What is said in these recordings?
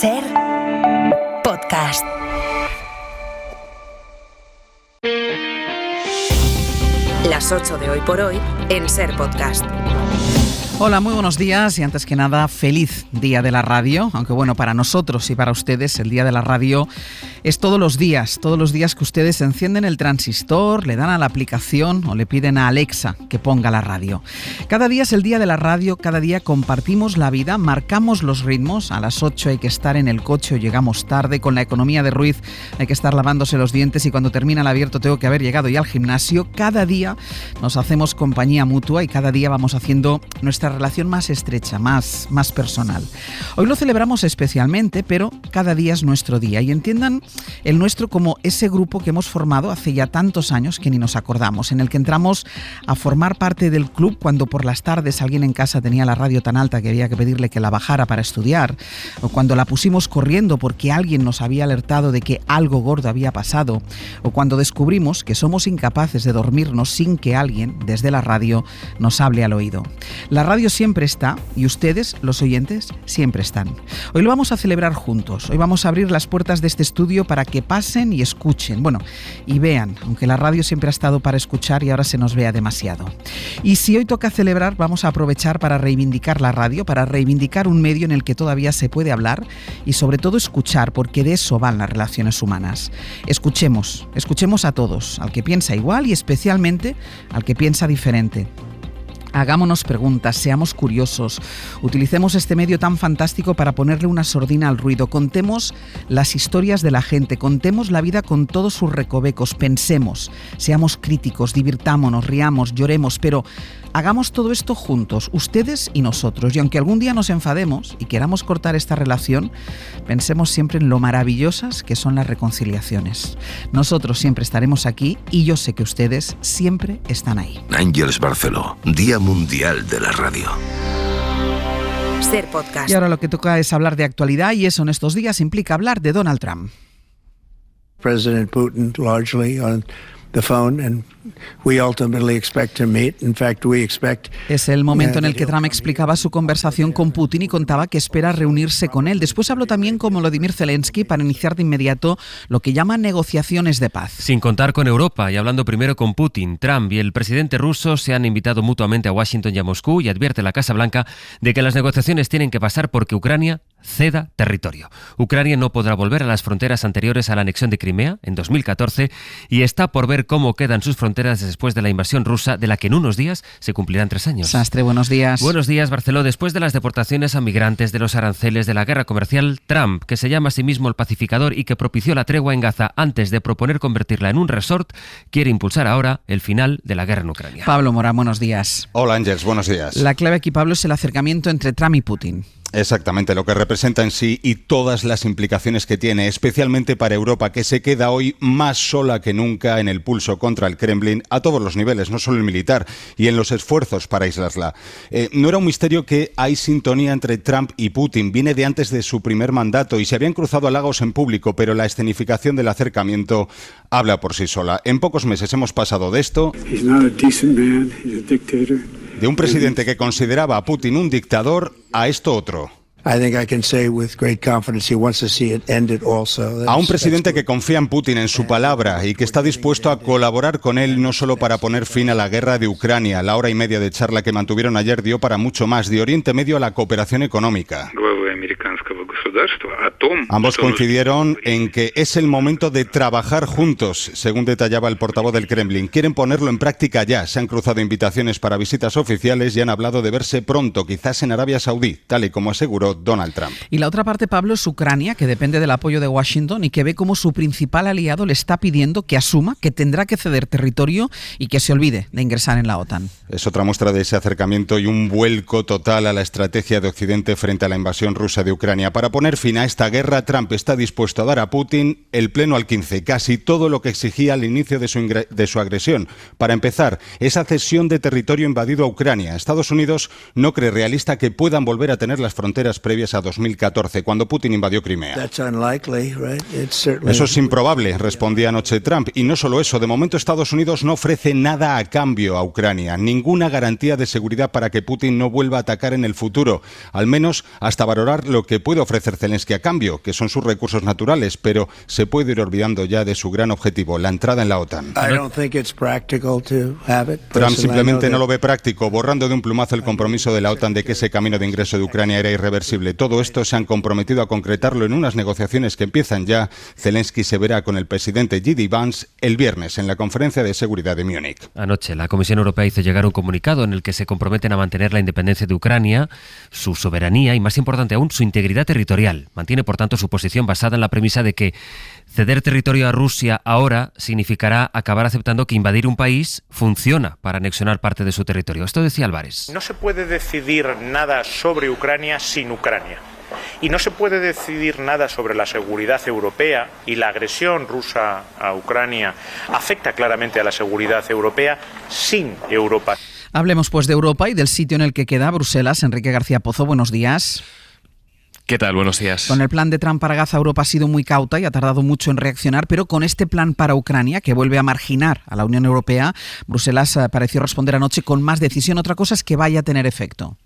Ser Podcast. Las 8 de Hoy por Hoy en Ser Podcast. Hola, muy buenos días y antes que nada, feliz Día de la Radio, aunque bueno, para nosotros y para ustedes el Día de la Radio es todos los días que ustedes encienden el transistor, le dan a la aplicación o le piden a Alexa que ponga la radio. Cada día es el Día de la Radio, cada día compartimos la vida, marcamos los ritmos, a las 8 hay que estar en el coche o llegamos tarde, con la economía de Ruiz hay que estar lavándose los dientes y cuando termina el abierto tengo que haber llegado ya al gimnasio. Cada día nos hacemos compañía mutua y cada día vamos haciendo nuestra relación más estrecha, más personal. Hoy lo celebramos especialmente, pero cada día es nuestro día y entiendan el nuestro como ese grupo que hemos formado hace ya tantos años que ni nos acordamos, en el que entramos a formar parte del club cuando por las tardes alguien en casa tenía la radio tan alta que había que pedirle que la bajara para estudiar, o cuando la pusimos corriendo porque alguien nos había alertado de que algo gordo había pasado, o cuando descubrimos que somos incapaces de dormirnos sin que alguien desde la radio nos hable al oído. La radio siempre está y ustedes, los oyentes, siempre están. Hoy lo vamos a celebrar juntos. Hoy vamos a abrir las puertas de este estudio para que pasen y escuchen. Bueno, y vean, aunque la radio siempre ha estado para escuchar y ahora se nos vea demasiado. Y si hoy toca celebrar, vamos a aprovechar para reivindicar la radio, para reivindicar un medio en el que todavía se puede hablar y sobre todo escuchar, porque de eso van las relaciones humanas. Escuchemos a todos, al que piensa igual y especialmente al que piensa diferente. Hagámonos preguntas, seamos curiosos, utilicemos este medio tan fantástico para ponerle una sordina al ruido, contemos las historias de la gente, contemos la vida con todos sus recovecos, pensemos, seamos críticos, divirtámonos, riamos, lloremos, pero hagamos todo esto juntos, ustedes y nosotros. Y aunque algún día nos enfademos y queramos cortar esta relación, pensemos siempre en lo maravillosas que son las reconciliaciones. Nosotros siempre estaremos aquí y yo sé que ustedes siempre están ahí. Àngels Barceló, Día Mundial de la Radio. Ser Podcast. Y ahora lo que toca es hablar de actualidad y eso en estos días implica hablar de Donald Trump. President Putin largely on the phone and we ultimately expect to meet. In fact, we expect. Es el momento en el que Trump explicaba su conversación con Putin y contaba que espera reunirse con él. Después habló también con Volodymyr Zelensky para iniciar de inmediato lo que llaman negociaciones de paz. Sin contar con Europa y hablando primero con Putin, Trump y el presidente ruso se han invitado mutuamente a Washington y a Moscú y advierte la Casa Blanca de que las negociaciones tienen que pasar porque Ucrania ceda territorio. Ucrania no podrá volver a las fronteras anteriores a la anexión de Crimea en 2014 y está por ver cómo quedan sus fronteras después de la invasión rusa, de la que en unos días se cumplirán 3 años. Sastre, buenos días. Buenos días, Barceló. Después de las deportaciones a migrantes, de los aranceles, de la guerra comercial, Trump, que se llama a sí mismo el pacificador y que propició la tregua en Gaza antes de proponer convertirla en un resort, quiere impulsar ahora el final de la guerra en Ucrania. Pablo Morán, buenos días. Hola, Ángels, buenos días. La clave aquí, Pablo, es el acercamiento entre Trump y Putin. Exactamente, lo que representa en sí y todas las implicaciones que tiene, especialmente para Europa, que se queda hoy más sola que nunca en el pulso contra el Kremlin a todos los niveles, no solo el militar, y en los esfuerzos para aislarla. No era un misterio que hay sintonía entre Trump y Putin, viene de antes de su primer mandato y se habían cruzado halagos en público, pero la escenificación del acercamiento habla por sí sola. En pocos meses hemos pasado de esto, de un presidente que consideraba a Putin un dictador, a esto otro. I think I can say with great confidence he wants to see it ended also. A un presidente que confía en Putin, en su palabra, y que está dispuesto a colaborar con él no solo para poner fin a la guerra de Ucrania. La hora y media de charla que mantuvieron ayer dio para mucho más, de Oriente Medio a la cooperación económica. Ambos coincidieron en que es el momento de trabajar juntos, según detallaba el portavoz del Kremlin. Quieren ponerlo en práctica ya. Se han cruzado invitaciones para visitas oficiales y han hablado de verse pronto, quizás en Arabia Saudí, tal y como aseguró Donald Trump. Y la otra parte, Pablo, es Ucrania, que depende del apoyo de Washington y que ve cómo su principal aliado le está pidiendo que asuma que tendrá que ceder territorio y que se olvide de ingresar en la OTAN. Es otra muestra de ese acercamiento y un vuelco total a la estrategia de Occidente frente a la invasión rusa de Ucrania. Para poner fin a esta guerra, Trump está dispuesto a dar a Putin el pleno al 15, casi todo lo que exigía al inicio de su agresión. Para empezar, esa cesión de territorio invadido a Ucrania. Estados Unidos no cree realista que puedan volver a tener las fronteras previas a 2014, cuando Putin invadió Crimea. Eso es improbable, respondía anoche Trump. Y no solo eso, de momento Estados Unidos no ofrece nada a cambio a Ucrania, ninguna garantía de seguridad para que Putin no vuelva a atacar en el futuro, al menos hasta valorar lo que puede ofrecer ofrecer Zelensky a cambio, que son sus recursos naturales, pero se puede ir olvidando ya de su gran objetivo, la entrada en la OTAN. Trump simplemente no lo ve práctico, borrando de un plumazo el compromiso de la OTAN de que ese camino de ingreso de Ucrania era irreversible. Todo esto se han comprometido a concretarlo en unas negociaciones que empiezan ya. Zelensky se verá con el presidente J.D. Vance el viernes en la conferencia de seguridad de Múnich. Anoche la Comisión Europea hizo llegar un comunicado en el que se comprometen a mantener la independencia de Ucrania, su soberanía y, más importante aún, su integridad territorial. Mantiene, por tanto, su posición basada en la premisa de que ceder territorio a Rusia ahora significará acabar aceptando que invadir un país funciona para anexionar parte de su territorio. Esto decía Álvarez. No se puede decidir nada sobre Ucrania sin Ucrania. Y no se puede decidir nada sobre la seguridad europea, y la agresión rusa a Ucrania afecta claramente a la seguridad europea sin Europa. Hablemos pues de Europa y del sitio en el que queda Bruselas. Enrique García Pozo, buenos días. ¿Qué tal? Buenos días. Con el plan de Trump para Gaza, Europa ha sido muy cauta y ha tardado mucho en reaccionar, pero con este plan para Ucrania, que vuelve a marginar a la Unión Europea, Bruselas pareció responder anoche con más decisión. Otra cosa es que vaya a tener efecto.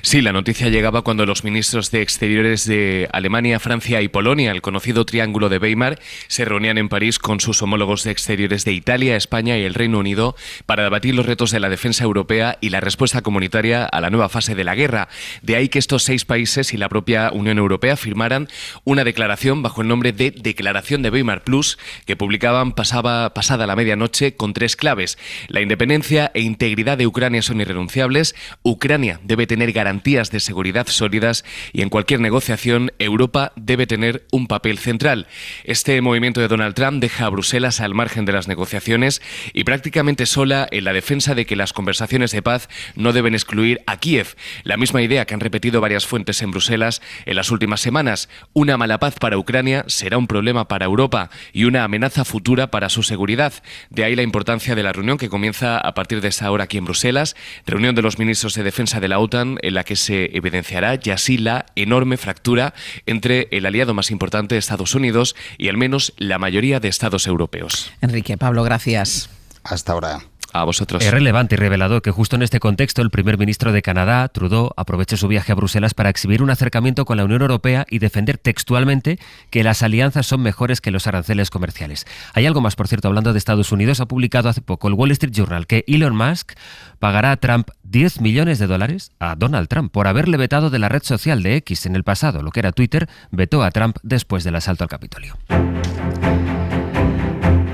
Sí, la noticia llegaba cuando los ministros de Exteriores de Alemania, Francia y Polonia, el conocido Triángulo de Weimar, se reunían en París con sus homólogos de Exteriores de Italia, España y el Reino Unido para debatir los retos de la defensa europea y la respuesta comunitaria a la nueva fase de la guerra. De ahí que estos 6 países y la propia Unión Europea firmaran una declaración bajo el nombre de Declaración de Weimar Plus, que publicaban pasada la medianoche con 3 claves. La independencia e integridad de Ucrania son irrenunciables. Ucrania debe tener garantías de seguridad sólidas y en cualquier negociación Europa debe tener un papel central. Este movimiento de Donald Trump deja a Bruselas al margen de las negociaciones y prácticamente sola en la defensa de que las conversaciones de paz no deben excluir a Kiev. La misma idea que han repetido varias fuentes en Bruselas en las últimas semanas. Una mala paz para Ucrania será un problema para Europa y una amenaza futura para su seguridad. De ahí la importancia de la reunión que comienza a partir de esta hora aquí en Bruselas, reunión de los ministros de defensa de la OTAN, en la que se evidenciará ya sí la enorme fractura entre el aliado más importante de Estados Unidos y al menos la mayoría de estados europeos. Enrique, Pablo, gracias. Hasta ahora. A vosotros. Es relevante y revelador que justo en este contexto el primer ministro de Canadá, Trudeau, aproveche su viaje a Bruselas para exhibir un acercamiento con la Unión Europea y defender textualmente que las alianzas son mejores que los aranceles comerciales. Hay algo más, por cierto, hablando de Estados Unidos, ha publicado hace poco el Wall Street Journal que Elon Musk pagará a Trump $10 millones a Donald Trump por haberle vetado de la red social de X en el pasado. Lo que era Twitter, vetó a Trump después del asalto al Capitolio.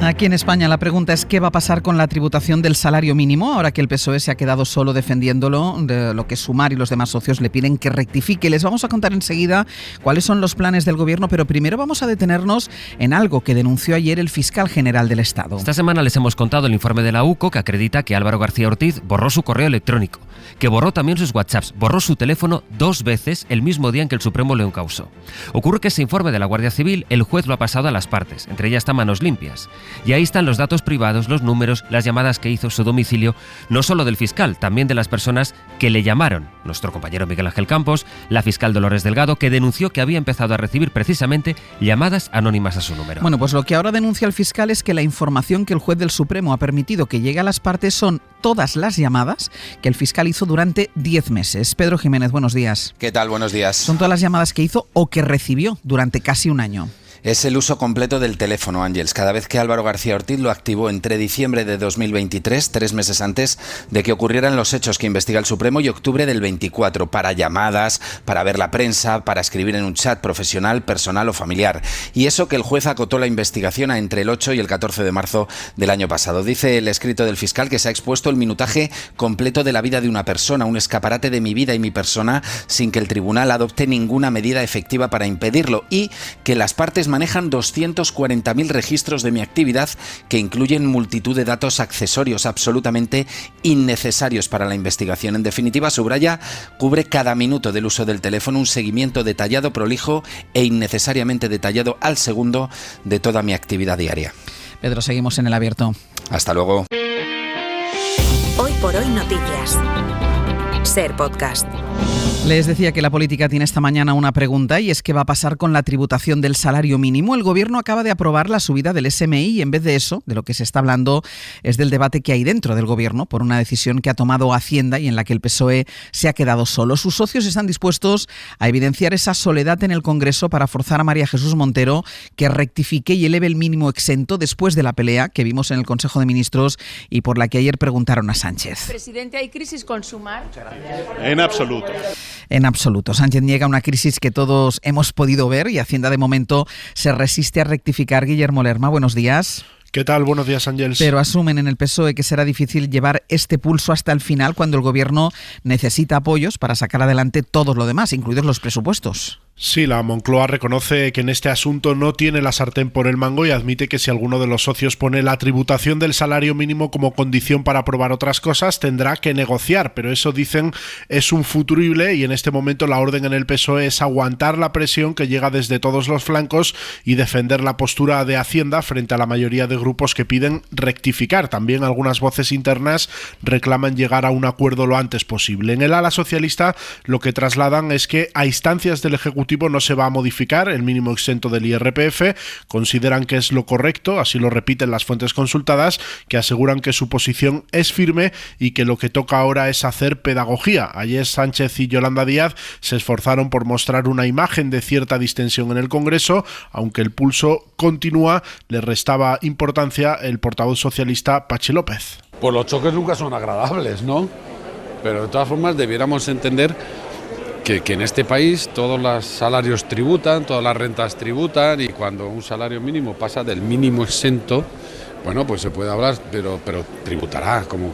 Aquí en España la pregunta es ¿qué va a pasar con la tributación del salario mínimo? Ahora que el PSOE se ha quedado solo defendiéndolo, de lo que Sumar y los demás socios le piden que rectifique. Les vamos a contar enseguida cuáles son los planes del gobierno, pero primero vamos a detenernos en algo que denunció ayer el fiscal general del Estado. Esta semana les hemos contado el informe de la UCO que acredita que Álvaro García Ortiz borró su correo electrónico, que borró también sus WhatsApps, borró su teléfono 2 veces el mismo día en que el Supremo lo encausó. Ocurre que ese informe de la Guardia Civil el juez lo ha pasado a las partes, entre ellas está Manos Limpias. Y ahí están los datos privados, los números, las llamadas que hizo, su domicilio, no solo del fiscal, también de las personas que le llamaron. Nuestro compañero Miguel Ángel Campos, la fiscal Dolores Delgado, que denunció que había empezado a recibir precisamente llamadas anónimas a su número. Bueno, pues lo que ahora denuncia el fiscal es que la información que el juez del Supremo ha permitido que llegue a las partes son todas las llamadas que el fiscal hizo durante 10 meses. Pedro Jiménez, buenos días. ¿Qué tal? Buenos días. Son todas las llamadas que hizo o que recibió durante casi un año. Es el uso completo del teléfono, Ángels. Cada vez que Álvaro García Ortiz lo activó entre diciembre de 2023, 3 meses antes de que ocurrieran los hechos que investiga el Supremo, y octubre del 24, para llamadas, para ver la prensa, para escribir en un chat profesional, personal o familiar. Y eso que el juez acotó la investigación a entre el 8 y el 14 de marzo del año pasado. Dice el escrito del fiscal que se ha expuesto el minutaje completo de la vida de una persona, un escaparate de mi vida y mi persona, sin que el tribunal adopte ninguna medida efectiva para impedirlo, y que las partes manejan 240.000 registros de mi actividad que incluyen multitud de datos accesorios absolutamente innecesarios para la investigación. En definitiva, subraya, cubre cada minuto del uso del teléfono, un seguimiento detallado, prolijo e innecesariamente detallado al segundo de toda mi actividad diaria. Pedro, seguimos en El Abierto. Hasta luego. Hoy por hoy noticias. Ser podcast. Les decía que la política tiene esta mañana una pregunta y es ¿qué va a pasar con la tributación del salario mínimo? El gobierno acaba de aprobar la subida del SMI y en vez de eso, de lo que se está hablando es del debate que hay dentro del gobierno por una decisión que ha tomado Hacienda y en la que el PSOE se ha quedado solo. Sus socios están dispuestos a evidenciar esa soledad en el Congreso para forzar a María Jesús Montero que rectifique y eleve el mínimo exento después de la pelea que vimos en el Consejo de Ministros y por la que ayer preguntaron a Sánchez. Presidente, ¿hay crisis con Sumar? En absoluto. En absoluto. Sánchez niega una crisis que todos hemos podido ver y Hacienda de momento se resiste a rectificar. Guillermo Lerma, buenos días. ¿Qué tal? Buenos días, Ángels. Pero asumen en el PSOE que será difícil llevar este pulso hasta el final cuando el gobierno necesita apoyos para sacar adelante todo lo demás, incluidos los presupuestos. Sí, la Moncloa reconoce que en este asunto no tiene la sartén por el mango y admite que si alguno de los socios pone la tributación del salario mínimo como condición para aprobar otras cosas, tendrá que negociar, pero eso, dicen, es un futurible y en este momento la orden en el PSOE es aguantar la presión que llega desde todos los flancos y defender la postura de Hacienda frente a la mayoría de grupos que piden rectificar. También algunas voces internas reclaman llegar a un acuerdo lo antes posible. En el ala socialista lo que trasladan es que a instancias del Ejecutivo no se va a modificar el mínimo exento del IRPF, consideran que es lo correcto, así lo repiten las fuentes consultadas, que aseguran que su posición es firme y que lo que toca ahora es hacer pedagogía. Ayer Sánchez y Yolanda Díaz se esforzaron por mostrar una imagen de cierta distensión en el Congreso, aunque el pulso continúa, le restaba importancia el portavoz socialista Patxi López. Pues los choques nunca son agradables, ¿no? Pero de todas formas debiéramos entender que en este país todos los salarios tributan, todas las rentas tributan y cuando un salario mínimo pasa del mínimo exento, bueno, pues se puede hablar, pero tributará como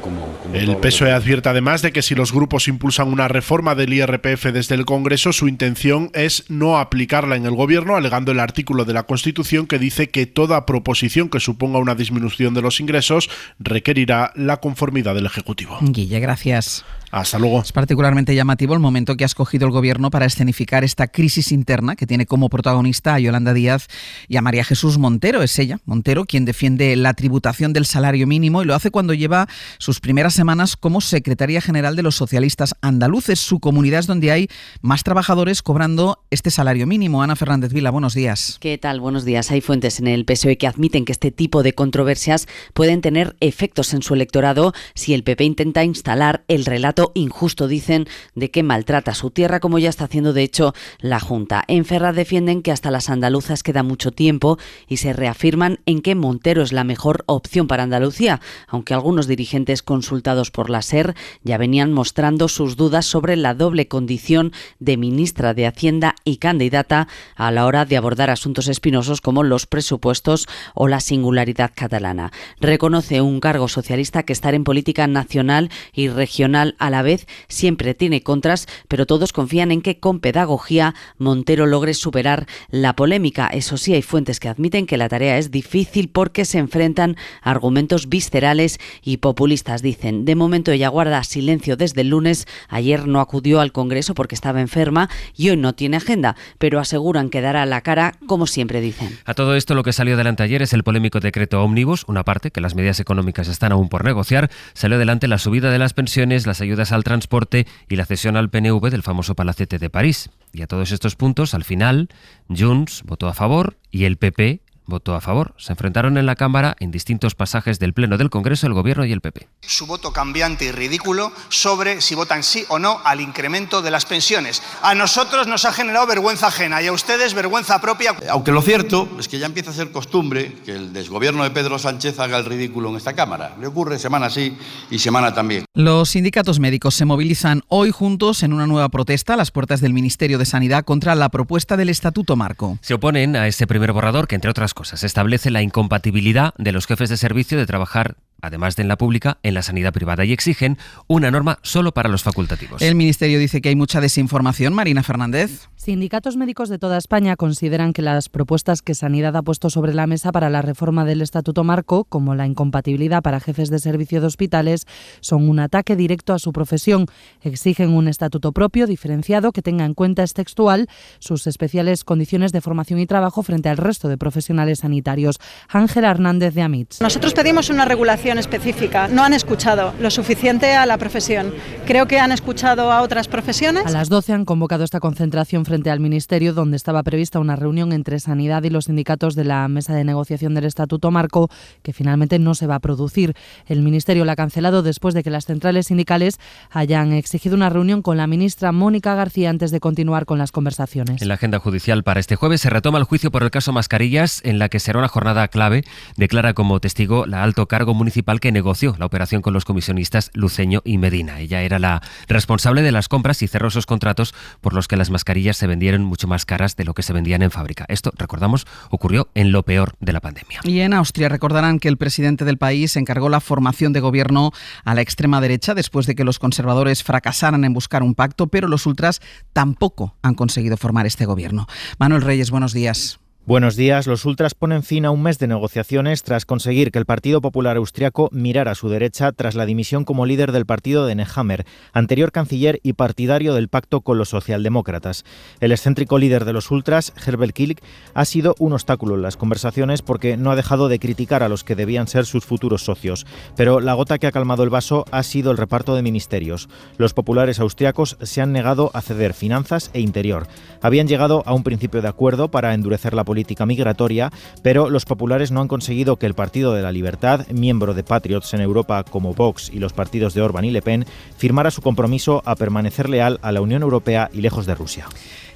el PSOE advierte además de que si los grupos impulsan una reforma del IRPF desde el Congreso, su intención es no aplicarla en el Gobierno, alegando el artículo de la Constitución que dice que toda proposición que suponga una disminución de los ingresos requerirá la conformidad del Ejecutivo. Guille, gracias. Hasta luego. Es particularmente llamativo el momento que ha escogido el Gobierno para escenificar esta crisis interna que tiene como protagonista a Yolanda Díaz y a María Jesús Montero. Es ella, Montero, quien defiende la tributación del salario mínimo y lo hace cuando lleva sus primeras semanas como secretaria general de los socialistas andaluces. Su comunidad es donde hay más trabajadores cobrando este salario mínimo. Ana Fernández Vila, buenos días. ¿Qué tal? Buenos días. Hay fuentes en el PSOE que admiten que este tipo de controversias pueden tener efectos en su electorado si el PP intenta instalar el relato injusto, dicen, de que maltrata su tierra, como ya está haciendo de hecho la Junta. En Ferraz defienden que hasta las andaluzas queda mucho tiempo y se reafirman en que Montero es la mejor opción para Andalucía, aunque algunos dirigentes consultados por la SER ya venían mostrando sus dudas sobre la doble condición de ministra de Hacienda y candidata a la hora de abordar asuntos espinosos como los presupuestos o la singularidad catalana. Reconoce un cargo socialista que estar en política nacional y regional a la vez siempre tiene contras, pero todos confían en que con pedagogía Montero logre superar la polémica. Eso sí, hay fuentes que admiten que la tarea es difícil porque se enfrentan a argumentos viscerales y populistas, dicen. De momento ella guarda silencio desde el lunes. Ayer no acudió al Congreso porque estaba enferma y hoy no tiene agenda, pero aseguran que dará la cara como siempre dicen. A todo esto lo que salió adelante ayer es el polémico decreto ómnibus, una parte que las medidas económicas están aún por negociar. Salió adelante la subida de las pensiones, las ayudas al transporte y la cesión al PNV del famoso palacete de París. Y a todos estos puntos, al final, Junts votó a favor y el PP votó a favor. Se enfrentaron en la Cámara en distintos pasajes del Pleno del Congreso el Gobierno y el PP. Su voto cambiante y ridículo sobre si votan sí o no al incremento de las pensiones. A nosotros nos ha generado vergüenza ajena y a ustedes vergüenza propia. Aunque lo cierto es que ya empieza a ser costumbre que el desgobierno de Pedro Sánchez haga el ridículo en esta Cámara. Le ocurre semana sí y semana también. Los sindicatos médicos se movilizan hoy juntos en una nueva protesta a las puertas del Ministerio de Sanidad contra la propuesta del Estatuto Marco. Se oponen a ese primer borrador que, entre otras cosas, establece la incompatibilidad de los jefes de servicio de trabajar, además de en la pública, en la sanidad privada y exigen una norma solo para los facultativos. El Ministerio dice que hay mucha desinformación. Marina Fernández. Sindicatos médicos de toda España consideran que las propuestas que Sanidad ha puesto sobre la mesa para la reforma del Estatuto Marco, como la incompatibilidad para jefes de servicio de hospitales, son un ataque directo a su profesión. Exigen un estatuto propio, diferenciado, que tenga en cuenta, es textual, sus especiales condiciones de formación y trabajo frente al resto de profesionales sanitarios. Ángela Hernández de Amitz. Nosotros pedimos una regulación formación específica. No han escuchado lo suficiente a la profesión. Creo que han escuchado a otras profesiones. A las 12 han convocado esta concentración frente al Ministerio, donde estaba prevista una reunión entre Sanidad y los sindicatos de la mesa de negociación del Estatuto Marco, que finalmente no se va a producir. El Ministerio la ha cancelado después de que las centrales sindicales hayan exigido una reunión con la ministra Mónica García antes de continuar con las conversaciones. En la agenda judicial para este jueves se retoma el juicio por el caso Mascarillas, en la que será una jornada clave. Declara como testigo la alto cargo municipal que negoció la operación con los comisionistas Luceño y Medina. Ella era la responsable de las compras y cerró esos contratos por los que las mascarillas se vendieron mucho más caras de lo que se vendían en fábrica. Esto, recordamos, ocurrió en lo peor de la pandemia. Y en Austria recordarán que el presidente del país encargó la formación de gobierno a la extrema derecha después de que los conservadores fracasaran en buscar un pacto, pero los ultras tampoco han conseguido formar este gobierno. Manuel Reyes, buenos días. Buenos días. Los ultras ponen fin a un mes de negociaciones tras conseguir que el Partido Popular Austriaco mirara a su derecha tras la dimisión como líder del partido de Nehammer, anterior canciller y partidario del pacto con los socialdemócratas. El excéntrico líder de los ultras, Herbert Kickl, ha sido un obstáculo en las conversaciones porque no ha dejado de criticar a los que debían ser sus futuros socios. Pero la gota que ha calmado el vaso ha sido el reparto de ministerios. Los populares austriacos se han negado a ceder finanzas e interior. Habían llegado a un principio de acuerdo para endurecer la política migratoria, pero los populares no han conseguido que el Partido de la Libertad, miembro de Patriots en Europa como Vox y los partidos de Orbán y Le Pen, firmara su compromiso a permanecer leal a la Unión Europea y lejos de Rusia.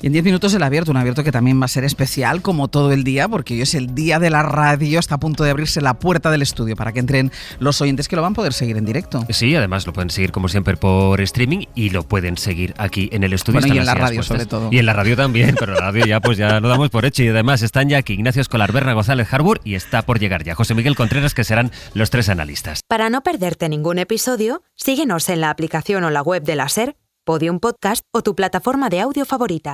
Y en 10 minutos el abierto, un abierto que también va a ser especial como todo el día, porque hoy es el día de la radio, está a punto de abrirse la puerta del estudio para que entren los oyentes que lo van a poder seguir en directo. Sí, además lo pueden seguir como siempre por streaming y lo pueden seguir aquí en el estudio. Bueno, y en la radio sobre todo. Y en la radio también, pero la radio ya pues ya lo damos por hecho y además están ya aquí Ignacio Escolar, Berna González Harbour y está por llegar ya José Miguel Contreras, que serán los tres analistas. Para no perderte ningún episodio, síguenos en la aplicación o la web de la SER, Podium Podcast o tu plataforma de audio favorita.